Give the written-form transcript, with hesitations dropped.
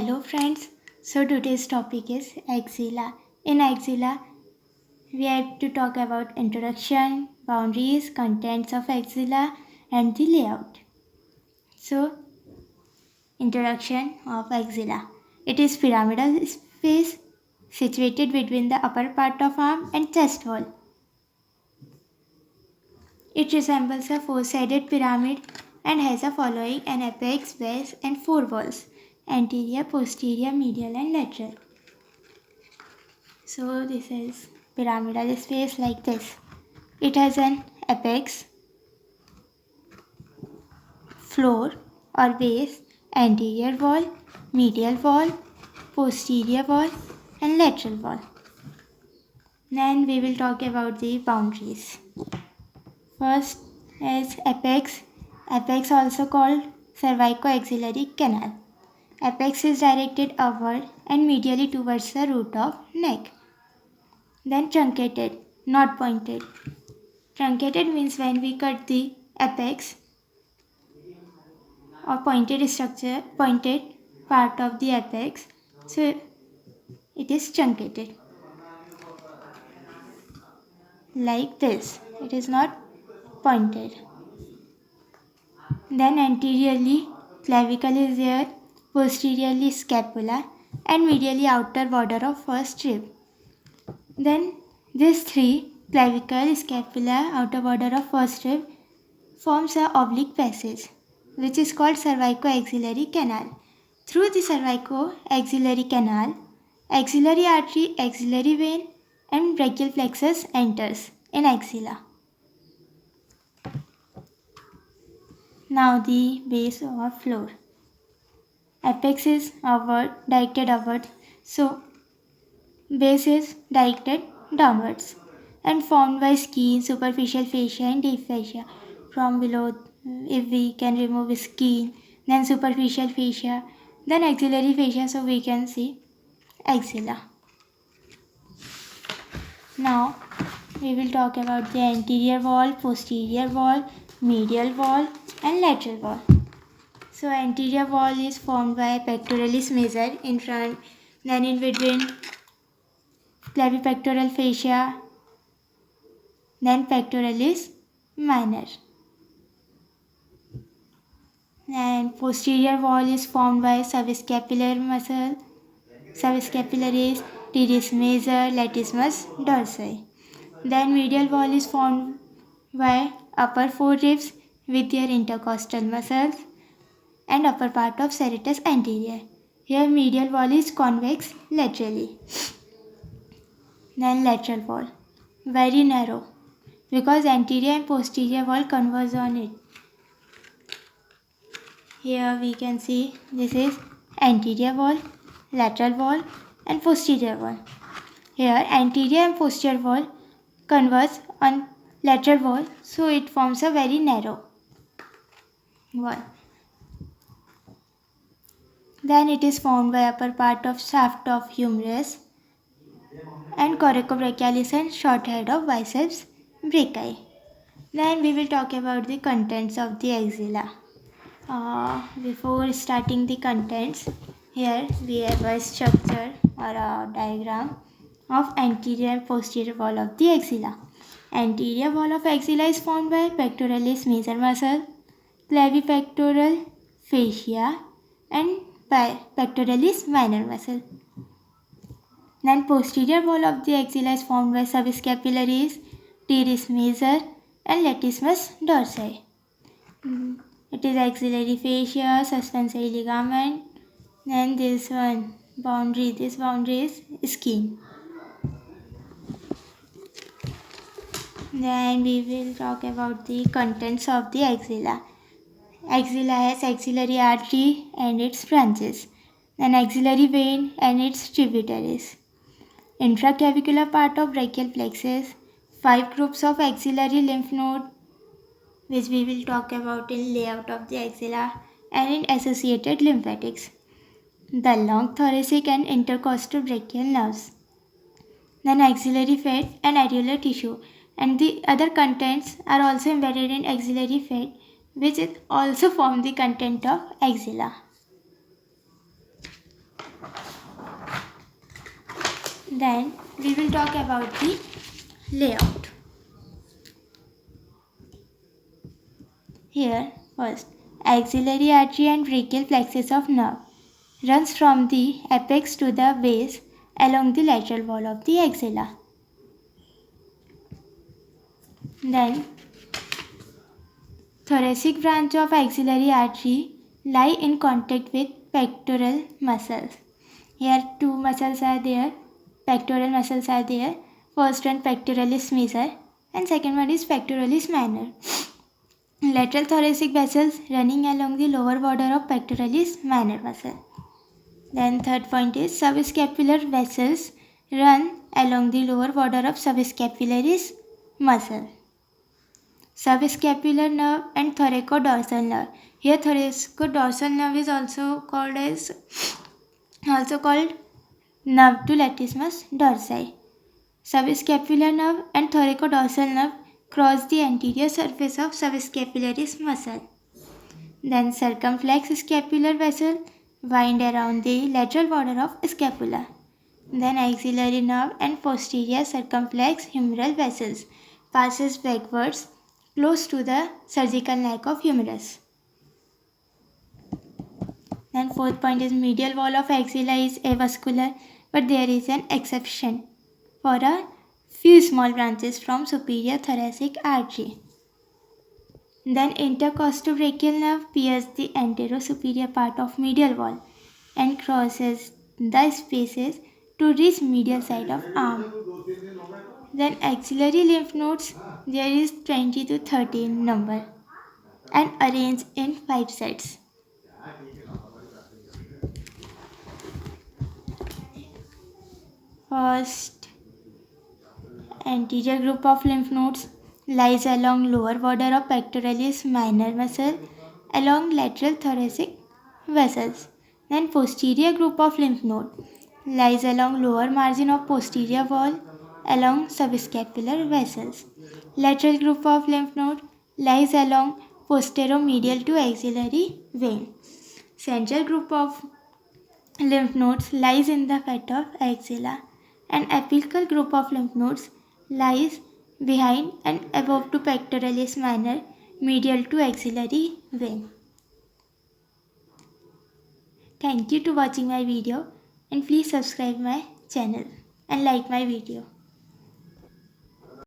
Hello friends, so today's topic is axilla. In axilla, we have to talk about introduction, boundaries, contents of axilla and the layout. So, introduction of axilla. It is pyramidal space situated between the upper part of arm and chest wall. It resembles a four-sided pyramid and has a following an apex, base and four walls: anterior, posterior, medial and lateral. So this is pyramidal space like this. It has an apex, floor or base, anterior wall, medial wall, posterior wall and lateral wall. Then we will talk about the boundaries. First is apex. Apex also called cervicoaxillary canal. Apex is directed upward and medially towards the root of neck. Then truncated, not pointed. Truncated means when we cut the apex or pointed part of the apex, so it is truncated. Like this, it is not pointed. Then anteriorly, clavicle is there, posteriorly scapula and medially outer border of first rib. Then these three, clavicle, scapula, outer border of first rib, forms a oblique passage which is called cervicoaxillary canal. Through the cervicoaxillary canal, axillary artery, axillary vein and brachial plexus enters in axilla. Now the base or floor. Apex is upward, directed upward, so base is directed downwards and formed by skin, superficial fascia and deep fascia. From below, if we can remove skin, then superficial fascia, then axillary fascia, so we can see axilla. Now we will talk about the anterior wall, posterior wall, medial wall and lateral wall. So anterior wall is formed by pectoralis major in front, then in between clavipectoral fascia, then pectoralis minor. And posterior wall is formed by subscapular muscle, subscapularis, teres major, latissimus dorsi. Then medial wall is formed by upper four ribs with their intercostal muscles and upper part of serratus anterior. Here medial wall is convex laterally. Then lateral wall, very narrow because anterior and posterior wall converge on it. Here we can see this is anterior wall, lateral wall and posterior wall. Here anterior and posterior wall converge on lateral wall, so it forms a very narrow wall. Then it is formed by upper part of shaft of humerus and coracobrachialis and short head of biceps brachii. Then we will talk about the contents of the axilla. Before starting the contents, here we have a structure or a diagram of anterior and posterior wall of the axilla. Anterior wall of axilla is formed by pectoralis major muscle, clavipectoral fascia and pectoralis minor muscle. Then posterior wall of the axilla is formed by subscapularis, teres major and latissimus dorsi. It is axillary fascia, suspensory ligament. Then this boundary is skin. Then we will talk about the contents of the axilla. Axilla has axillary artery and its branches, then axillary vein and its tributaries, intraclavicular part of brachial plexus, 5 groups of axillary lymph node, which we will talk about in layout of the axilla, and in associated lymphatics, the long thoracic and intercostal brachial nerves, then axillary fat and areolar tissue, and the other contents are also embedded in axillary fat, which is also form the content of axilla. Then we will talk about the layout. Here, first, axillary artery and brachial plexus of nerve runs from the apex to the base along the lateral wall of the axilla. Then, thoracic branch of axillary artery lie in contact with pectoral muscles. Here two muscles are there, pectoral muscles are there. First one pectoralis major and second one is pectoralis minor. Lateral thoracic vessels running along the lower border of pectoralis minor muscle. Then third point is subscapular vessels run along the lower border of subscapularis muscle. Subscapular nerve and thoracodorsal nerve. Here thoracodorsal nerve is also called nerve to latissimus dorsi. Subscapular nerve and thoracodorsal nerve cross the anterior surface of subscapularis muscle. Then circumflex scapular vessel wind around the lateral border of scapula. Then axillary nerve and posterior circumflex humeral vessels passes backwards close to the surgical neck of humerus. Then fourth point is medial wall of axilla is avascular, but there is an exception for a few small branches from superior thoracic artery. Then intercostobrachial nerve pierces the anterosuperior part of medial wall and crosses the spaces to reach medial side of arm. Then axillary lymph nodes, there is 20 to 30 in number and arranged in 5 sets. First, anterior group of lymph nodes lies along lower border of pectoralis minor muscle along lateral thoracic vessels. Then posterior group of lymph node lies along lower margin of posterior wall along subscapular vessels. Lateral group of lymph node lies along posteromedial to axillary vein. Central group of lymph nodes lies in the fat of axilla. An apical group of lymph nodes lies behind and above to pectoralis minor medial to axillary vein. Thank you to watching my video and please subscribe my channel and like my video.